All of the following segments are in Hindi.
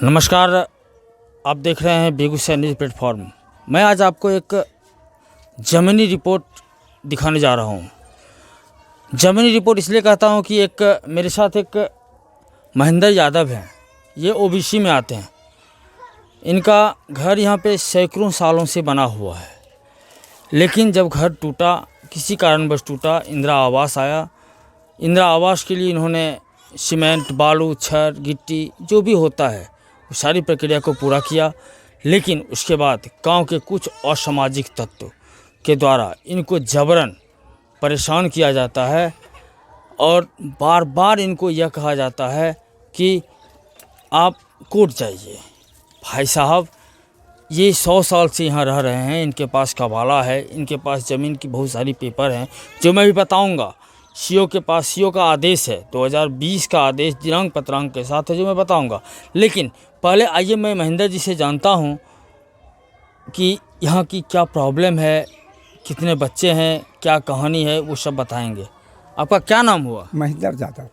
नमस्कार, आप देख रहे हैं बेगूसराय न्यूज़ प्लेटफॉर्म। मैं आज आपको एक ज़मीनी रिपोर्ट दिखाने जा रहा हूं। ज़मीनी रिपोर्ट इसलिए कहता हूं कि एक मेरे साथ एक महेंद्र यादव हैं। ये ओबीसी में आते हैं। इनका घर यहां पे सैकड़ों सालों से बना हुआ है, लेकिन जब घर टूटा, किसी कारणवश टूटा, इंदिरा आवास आया। इंदिरा आवास के लिए इन्होंने सीमेंट, बालू, छड़, गिट्टी जो भी होता है सारी प्रक्रिया को पूरा किया, लेकिन उसके बाद गांव के कुछ असामाजिक तत्व के द्वारा इनको जबरन परेशान किया जाता है और बार बार इनको यह कहा जाता है कि आप कोर्ट जाइए। भाई साहब, ये 100 साल से यहाँ रह रहे हैं, इनके पास कबाला है, इनके पास ज़मीन की बहुत सारी पेपर हैं जो मैं भी बताऊँगा। सीओ के पास सीओ का आदेश है, 2020 का आदेश दिनांक पत्रांक के साथ है जो मैं बताऊंगा। लेकिन पहले आइए मैं महेंद्र जी से जानता हूं कि यहाँ की क्या प्रॉब्लम है, कितने बच्चे हैं, क्या कहानी है, वो सब बताएंगे। आपका क्या नाम हुआ? महेंद्र यादव।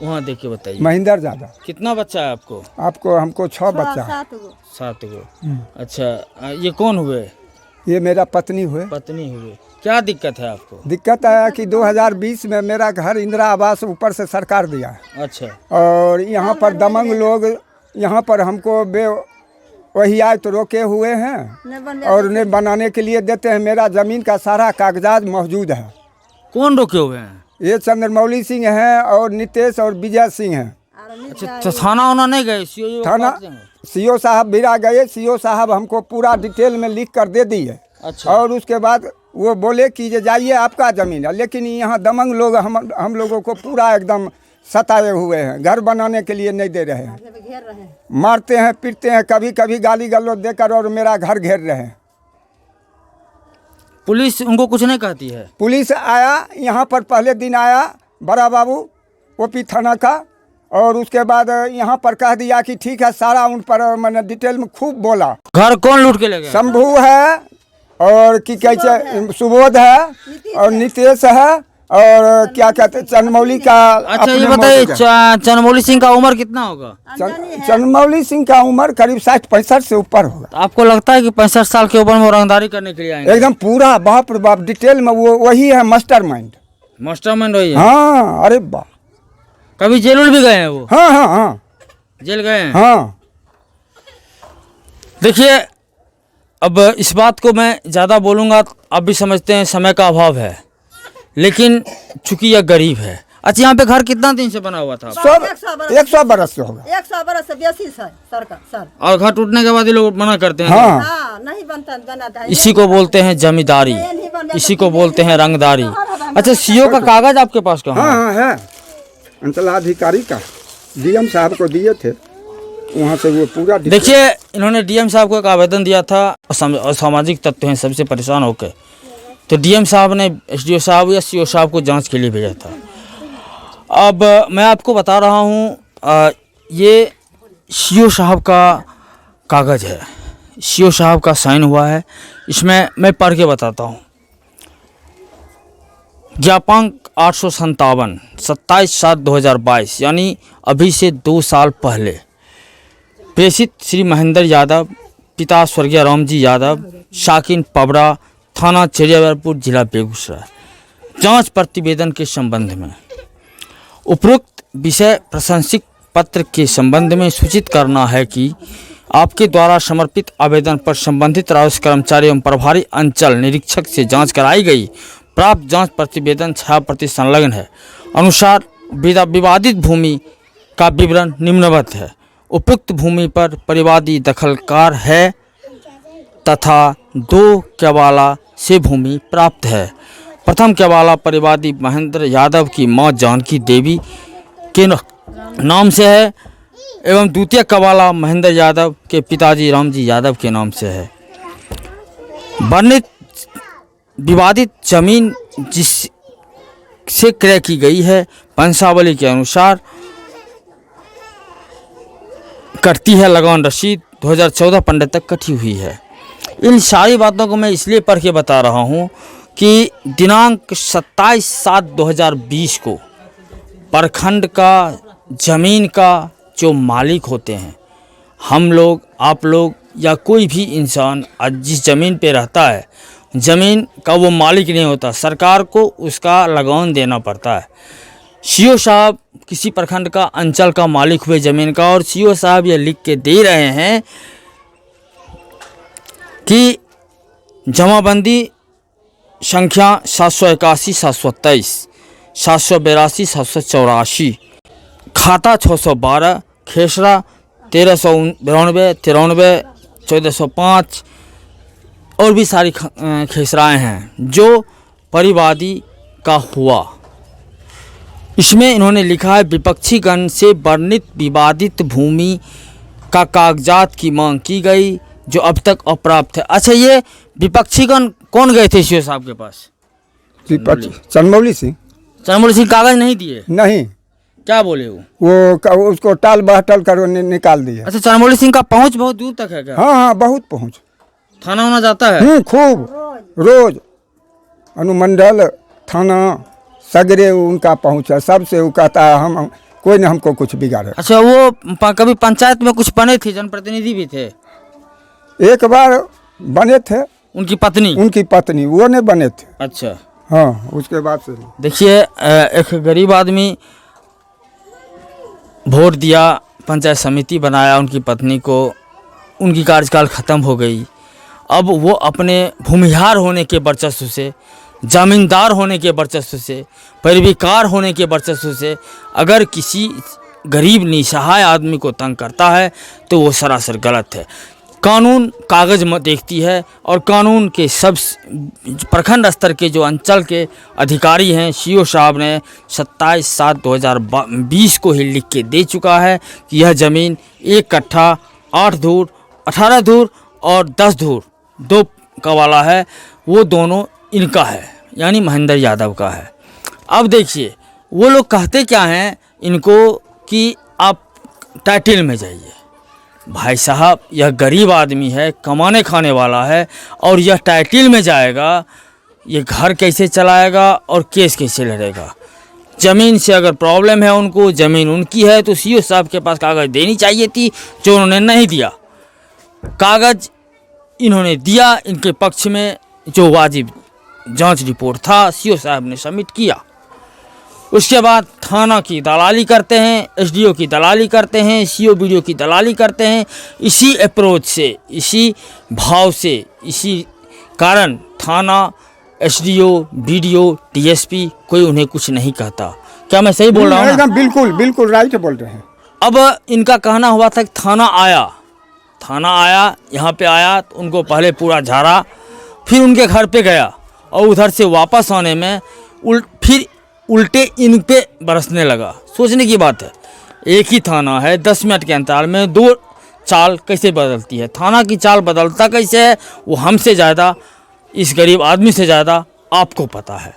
वहाँ देख के बताइए। महेंद्र यादव। कितना बच्चा है आपको? हमको 6 बच्चा है। 7 गो। अच्छा, ये कौन हुए? ये मेरा पत्नी हुए। पत्नी हुए। क्या दिक्कत है आपको? दिक्कत है कि 2020 में मेरा घर इंदिरा आवास ऊपर से सरकार दिया है। अच्छा। और यहाँ पर दमंग लोग यहाँ पर हमको वही आए तो रोके हुए हैं और उन्हें बनाने के लिए देते हैं। मेरा ज़मीन का सारा कागजात मौजूद है। कौन रोके हुए हैं? ये चंद्रमौली सिंह हैं और नितेश और विजय सिंह हैं। अच्छा, तो थाना वाना नहीं गए? थाना सीओ साहब बिरा गए। सीओ साहब हमको पूरा डिटेल में लिख कर दे दिए। अच्छा। और उसके बाद वो बोले कि ये जाइए, आपका ज़मीन है। लेकिन यहाँ दमंग लोग हम लोगों को पूरा एकदम सताए हुए हैं, घर बनाने के लिए नहीं दे रहे हैं, मारते हैं, पीटते हैं, कभी कभी गाली गलौज देकर, और मेरा घर घेर रहे हैं। पुलिस उनको कुछ नहीं कहती है? पुलिस आया यहाँ पर, पहले दिन आया बड़ा बाबू ओपी थाना का, और उसके बाद यहाँ पर कह दिया कि ठीक है, सारा उन पर मैंने डिटेल में खूब बोला। घर कौन लूट के ले गया? शंभू है और की कहते सुबोध है और नितेश है और क्या कहते चंद्रमौली का। अच्छा, ये बताइए, चंद्रमौली सिंह का उम्र कितना होगा? चंद्रमौली सिंह का उम्र करीब 60-65 से ऊपर होगा। तो आपको लगता है कि 65 साल के उम्र में रंगदारी करने के लिए आएंगे? एकदम पूरा बाप रे बाप डिटेल में वो वही है मास्टरमाइंड। मास्टरमाइंड वही है? हाँ, अरे बाप। कभी जेल भी गए हैं वो? हाँ हाँ हाँ, जेल गए हैं। हाँ। देखिए, अब इस बात को मैं ज़्यादा बोलूँगा, आप भी समझते हैं समय का अभाव है, लेकिन चूंकि यह गरीब है। अच्छा, यहाँ पे घर कितना दिन से बना हुआ था? 100 बरस से होगा। 100 बरस से बेसी सर। और घर टूटने के बाद ये लोग मना करते हैं? हाँ। नहीं बनता। इसी को बोलते हैं जमींदारी, इसी को बोलते हैं रंगदारी। अच्छा, सीओ का कागज आपके पास कहाँ? हाँ है, अंचलाधिकारी का, डीएम साहब को दिए थे, वहाँ से वो पूरा। देखिए, इन्होंने डीएम साहब को एक आवेदन दिया था, असामाजिक तत्व हैं सबसे परेशान होकर, तो डीएम साहब ने एसडीओ साहब या सीओ साहब को जांच के लिए भेजा था। अब मैं आपको बता रहा हूँ, ये सीओ साहब का कागज़ है, सीओ साहब का साइन हुआ है। इसमें मैं पढ़ के बताता हूँ। ज्ञापांक 857, 27/7/2022, यानी अभी से 2 साल पहले प्रेषित श्री महेंद्र यादव, पिता स्वर्गीय रामजी यादव, शाकिन पबरा, थाना चिड़ियापुर, जिला बेगूसराय, जांच प्रतिवेदन के संबंध में। उपरोक्त विषय प्रशंसित पत्र के संबंध में सूचित करना है कि आपके द्वारा समर्पित आवेदन पर संबंधित राजस्व कर्मचारी एवं प्रभारी अंचल निरीक्षक से जांच कराई गई। प्राप्त जांच प्रतिवेदन 6% संलग्न है। अनुसार विवादित भूमि का विवरण निम्नवत है। उपयुक्त भूमि पर परिवादी दखलकार है तथा 2 केवाला से भूमि प्राप्त है। प्रथम केवाला परिवादी महेंद्र यादव की मां जानकी देवी के नाम से है एवं द्वितीय केवाला महेंद्र यादव के पिताजी रामजी यादव के नाम से है। वर्णित विवादित जमीन जिससे क्रय की गई है, वंशावली के अनुसार कटती है। लगान रसीद 2014 पंडे तक कटी हुई है। इन सारी बातों को मैं इसलिए पढ़ के बता रहा हूँ कि दिनांक 27/7/2020 को प्रखंड का ज़मीन का जो मालिक होते हैं, हम लोग, आप लोग या कोई भी इंसान आज जिस ज़मीन पे रहता है, ज़मीन का वो मालिक नहीं होता, सरकार को उसका लगान देना पड़ता है। सीओ साहब किसी प्रखंड का, अंचल का मालिक हुए ज़मीन का, और सीओ साहब ये लिख के दे रहे हैं कि जमाबंदी संख्या 781, 723, 782, 784, खाता 612, खेसरा 1392, 93, 1405 और भी सारी खेसराएँ हैं जो परिवादी का हुआ। इसमें इन्होंने लिखा है विपक्षी गण से वर्णित विवादित भूमि का कागजात की मांग की गई जो अब तक अप्राप्त है। अच्छा, ये विपक्षीगण कौन गए थे सीओ साहब के पास? चंदमौली सिंह। चंदमौली सिंह कागज नहीं दिए? नहीं। क्या बोले वो उसको टाल बहटल कर निकाल दिया। अच्छा, चंदमौली सिंह का पहुंच बहुत दूर तक है क्या? हाँ हाँ, बहुत पहुंच। थाना वाना जाता है? खूब, रोज अनुमंडल, थाना, सगरे उनका पहुंच है। सबसे वो कहता है हम कोई ने हमको कुछ बिगाड़े। अच्छा, वो कभी पंचायत में कुछ बने थे, जनप्रतिनिधि भी थे? एक बार बने थे। उनकी पत्नी वो नहीं बने थे। अच्छा हाँ, उसके बाद से देखिए, एक गरीब आदमी वोट दिया, पंचायत समिति बनाया, उनकी पत्नी को, उनकी कार्यकाल ख़त्म हो गई। अब वो अपने भूमिहार होने के वर्चस्व से, ज़मींदार होने के वर्चस्व से, पैरवीकार होने के वर्चस्व से अगर किसी गरीब निसहाय आदमी को तंग करता है तो वो सरासर गलत है। कानून कागज़ में देखती है, और कानून के सब प्रखंड स्तर के जो अंचल के अधिकारी हैं, सीओ साहब ने 27/7/2020 को ही लिख के दे चुका है कि यह ज़मीन 1 कट्ठा 8 धूर, 18 धूर और 10 धूर 2 का वाला है, वो दोनों इनका है, यानी महेंद्र यादव का है। अब देखिए, वो लोग कहते क्या हैं इनको कि आप टाइटल में जाइए। भाई साहब, यह गरीब आदमी है, कमाने खाने वाला है, और यह टाइटल में जाएगा, ये घर कैसे चलाएगा और केस कैसे लड़ेगा? ज़मीन से अगर प्रॉब्लम है उनको, ज़मीन उनकी है, तो सीओ साहब के पास कागज़ देनी चाहिए थी, जो उन्होंने नहीं दिया। कागज़ इन्होंने दिया इनके पक्ष में, जो वाजिब जांच रिपोर्ट था सीओ साहब ने सबमिट किया। उसके बाद थाना की दलाली करते हैं, एसडीओ की दलाली करते हैं, सीओ बीडीओ की दलाली करते हैं। इसी अप्रोच से, इसी भाव से, इसी कारण थाना, एसडीओ, बीडीओ, डीएसपी कोई उन्हें कुछ नहीं कहता। क्या मैं सही बोल रहा हूँ? एकदम बिल्कुल बिल्कुल राइट बोल रहे हैं। अब इनका कहना हुआ था कि थाना आया, यहाँ पे आया तो उनको पहले पूरा झाड़ा, फिर उनके घर पे गया, और उधर से वापस आने में फिर उल्टे इन पे बरसने लगा। सोचने की बात है, एक ही थाना है, 10 मिनट के अंतराल में 2 चाल कैसे बदलती है? थाना की चाल बदलता कैसे है, वो हमसे ज़्यादा, इस गरीब आदमी से ज़्यादा आपको पता है।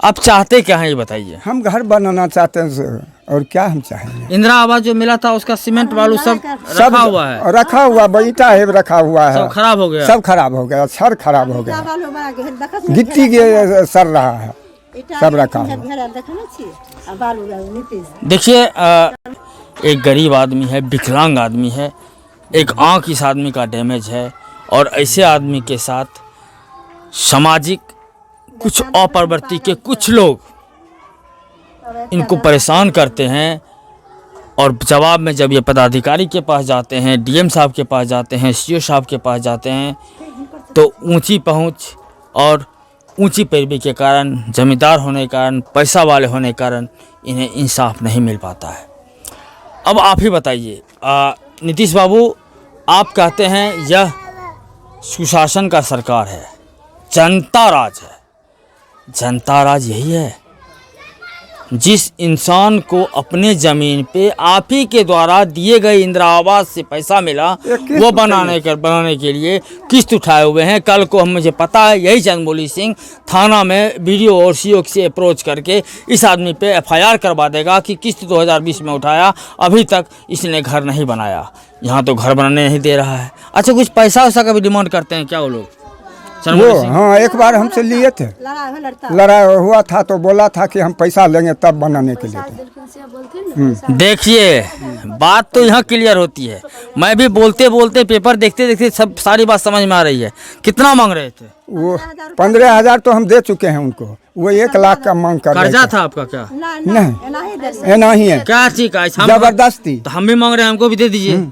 आप चाहते क्या हैं ये बताइए? हम घर बनाना चाहते हैं सर, और क्या हम चाहेंगे? इंदिरा आवास जो मिला था उसका सीमेंट बालू सब रखा हुआ है, रखा हुआ ईटा है, रखा हुआ है, सब खराब हो गया, सब खराब हो गया, सर खराब हो गया, गिट्टी के सर रहा है, सब रखा हुआ। देखिए, एक गरीब आदमी है, विकलांग आदमी है, एक आँख इस आदमी का डैमेज है, और ऐसे आदमी के साथ सामाजिक कुछ अप्रवृत्ति के कुछ लोग इनको परेशान करते हैं, और जवाब में जब ये पदाधिकारी के पास जाते हैं, डीएम साहब के पास जाते हैं, सीओ साहब के पास जाते हैं, तो ऊंची पहुंच और ऊंची पैरवी के कारण, जमींदार होने के कारण, पैसा वाले होने के कारण इन्हें इंसाफ नहीं मिल पाता है। अब आप ही बताइए नीतीश बाबू, आप कहते हैं यह सुशासन का सरकार है, जनता राज है। जनता राज यही है, जिस इंसान को अपने ज़मीन पे आप ही के द्वारा दिए गए इंदिरा आवास से पैसा मिला, वो बनाने के लिए किस्त उठाए हुए हैं। कल को मुझे पता है, यही चंदमौली सिंह थाना में बीडीओ और सीओ से अप्रोच करके इस आदमी पे एफआईआर करवा देगा कि किस्त 2020 में उठाया, अभी तक इसने घर नहीं बनाया, यहाँ तो घर बनाने नहीं दे रहा है। अच्छा, कुछ पैसा वैसा का भी डिमांड करते हैं क्या वो लोग? वो हाँ एक बार हमसे लिए थे, लड़ाई हो लड़ता लड़ाई हुआ था तो बोला था कि हम पैसा लेंगे तब बनाने के लिए। देखिए बात तो यहाँ क्लियर होती है। मैं भी बोलते बोलते पेपर देखते देखते सब सारी बात समझ में आ रही है। कितना मांग रहे थे? वो 15,000 तो हम दे चुके हैं उनको, वो 1 लाख का मांग कर रहे कर्जा थे। था आपका क्या? नहीं एना ही है, क्या ठीक है? जबरदस्ती। तो हम भी मांग रहे हैं, हमको भी दे दीजिए।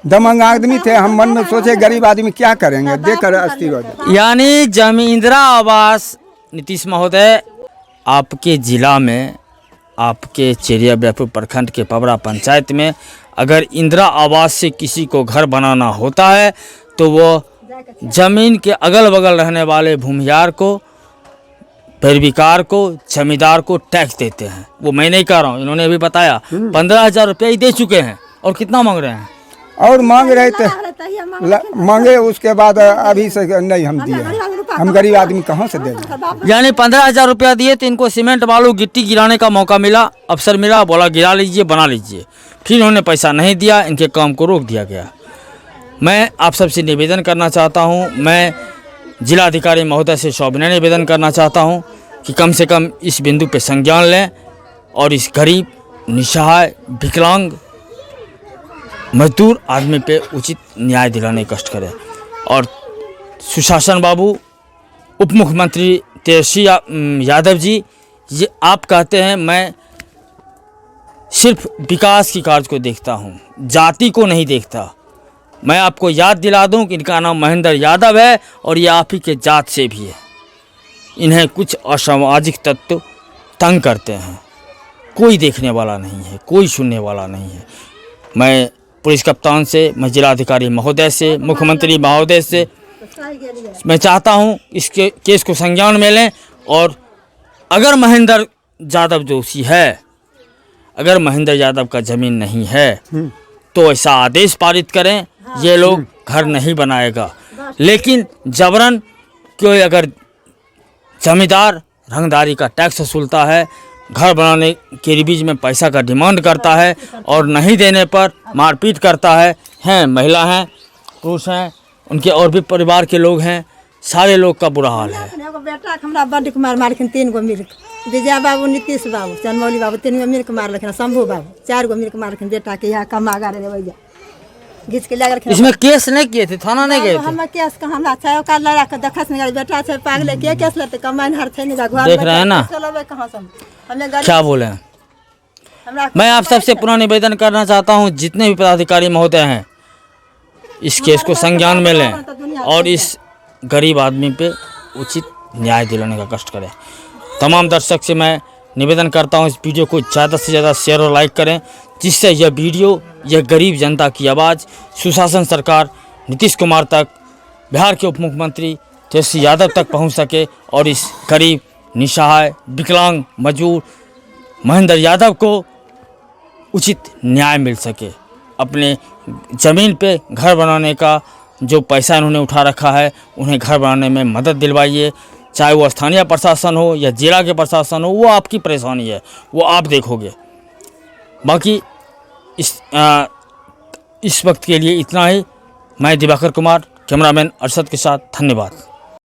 दमंग आदमी थे, हम मन में सोचे गरीब आदमी क्या करेंगे, देकर अस्थिर हो जाए। यानी जमीन इंदिरा आवास नीतीश महोदय आपके जिला में, आपके चेरिया ब्यापुर प्रखंड के पबरा पंचायत में अगर इंदिरा आवास से किसी को घर बनाना होता है तो वो जमीन के अगल बगल रहने वाले भूमियार को, पैरविकार को, जमींदार को टैक्स देते हैं। वो मैं नहीं कह रहा हूँ, इन्होंने अभी बताया 15,000 रुपये ही दे चुके हैं। और कितना मांग रहे हैं? और मांग रहे थे, मांगे उसके बाद अभी से नहीं हम दिए, हम गरीब आदमी कहाँ से देंगे। यानी 15,000 रुपया दिए तो इनको सीमेंट बालू गिट्टी गिराने का मौका मिला, अवसर मिला, बोला गिरा लीजिए, बना लीजिए। फिर इन्होंने पैसा नहीं दिया, इनके काम को रोक दिया गया। मैं आप सबसे निवेदन करना चाहता हूँ, मैं जिलाधिकारी महोदय से सौविनय निवेदन करना चाहता हूँ कि कम से कम इस बिंदु पे संज्ञान लें और इस गरीब, निसहाय, विकलांग, मजदूर आदमी पे उचित न्याय दिलाने का कष्ट करें। और सुशासन बाबू, उप मुख्यमंत्री तेजस्वी यादव जी, ये आप कहते हैं मैं सिर्फ विकास की कार्य को देखता हूँ, जाति को नहीं देखता। मैं आपको याद दिला दूं कि इनका नाम महेंद्र यादव है और ये आप ही के जात से भी है। इन्हें कुछ असामाजिक तत्व तंग करते हैं, कोई देखने वाला नहीं है, कोई सुनने वाला नहीं है। मैं पुलिस कप्तान से, मैं जिलाधिकारी महोदय से, मुख्यमंत्री महोदय से मैं चाहता हूं इसके केस को संज्ञान में लें और अगर महेंद्र यादव दोषी है, अगर महेंद्र यादव का ज़मीन नहीं है तो ऐसा आदेश पारित करें, ये लोग घर नहीं बनाएगा। लेकिन जबरन कोई अगर जमींदार रंगदारी का टैक्स वसूलता है, घर बनाने के बीच में पैसा का डिमांड करता है और नहीं देने पर मारपीट करता है, महिला हैं, पुरुष हैं, उनके और भी परिवार के लोग हैं, सारे लोग का बुरा हाल है। बेटा हमरा बड्ड कुमार मारखिन 3 गो मिर्क, विजय बाबू, नीतीश बाबू, चनमौली बाबू 3 गो मिर्क मार लखिन, शंभू बाबू 4 गो मिर्क मारखिन बेटा के। यहाँ कमा गारे वही घीच के लगा रखिन। इसमें केस नहीं किए थे, थाना नहीं गए थे? हम केस का हमरा छायो का लड़ा के देखस नहीं, बेटा छै पागल के केस लेते, कमाइन हर छै नहीं, घर देख रहे हैं ना कहां से हमें क्या बोले। मैं आप सबसे पुनः निवेदन करना चाहता हूं, जितने भी पदाधिकारी महोदय हैं इस केस को संज्ञान में लें और इस गरीब आदमी पे उचित न्याय दिलाने का कष्ट करें। तमाम दर्शक से मैं निवेदन करता हूं, इस वीडियो को ज़्यादा से ज़्यादा शेयर और लाइक करें, जिससे यह वीडियो, यह गरीब जनता की आवाज़ सुशासन सरकार नीतीश कुमार तक, बिहार के उप मुख्यमंत्री तेजस्वी यादव तक पहुंच सके और इस गरीब, निसहाय, विकलांग, मजदूर महेंद्र यादव को उचित न्याय मिल सके। अपने ज़मीन पे घर बनाने का जो पैसा इन्होंने उठा रखा है, उन्हें घर बनाने में मदद दिलवाइए। चाहे वो स्थानीय प्रशासन हो या जिला के प्रशासन हो, वो आपकी परेशानी है, वो आप देखोगे। बाकी इस वक्त के लिए इतना ही। मैं दिवाकर कुमार, कैमरामैन अरशद के साथ, धन्यवाद।